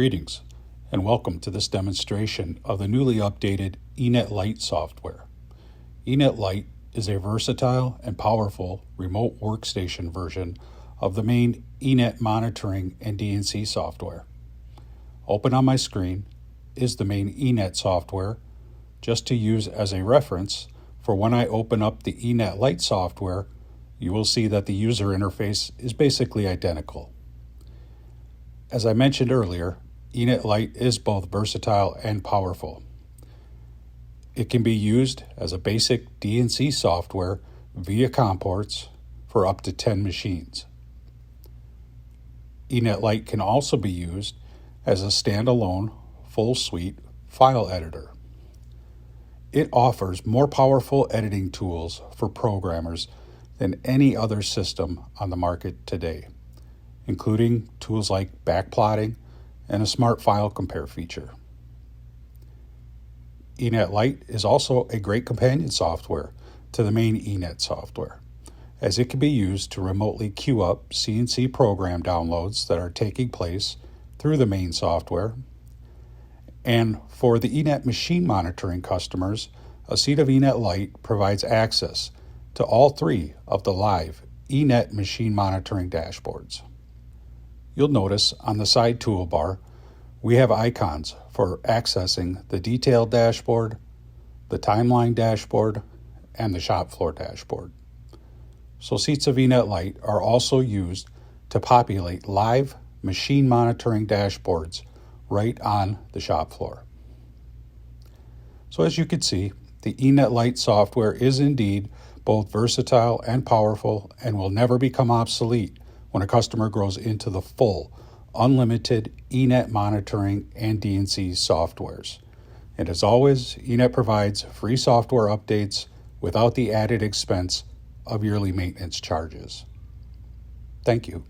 Greetings, and welcome to this demonstration of the newly updated eNET Lite software. eNET Lite is a versatile and powerful remote workstation version of the main eNET monitoring and DNC software. Open on my screen is the main eNET software, just to use as a reference for when I open up the eNET Lite software, you will see that the user interface is basically identical. As I mentioned earlier, eNET Lite is both versatile and powerful. It can be used as a basic DNC software via COM ports for up to 10 machines. eNET Lite can also be used as a standalone, full suite file editor. It offers more powerful editing tools for programmers than any other system on the market today, including tools like backplotting and a smart file compare feature. eNET Lite is also a great companion software to the main eNET software, as it can be used to remotely queue up CNC program downloads that are taking place through the main software. And for the eNET machine monitoring customers, a seat of eNET Lite provides access to all three of the live eNET machine monitoring dashboards. You'll notice on the side toolbar, we have icons for accessing the detailed dashboard, the timeline dashboard, and the shop floor dashboard. So seats of eNET Lite are also used to populate live machine monitoring dashboards right on the shop floor. So as you can see, the eNET Lite software is indeed both versatile and powerful and will never become obsolete when a customer grows into the full, unlimited eNET monitoring and DNC softwares. And as always, eNET provides free software updates without the added expense of yearly maintenance charges. Thank you.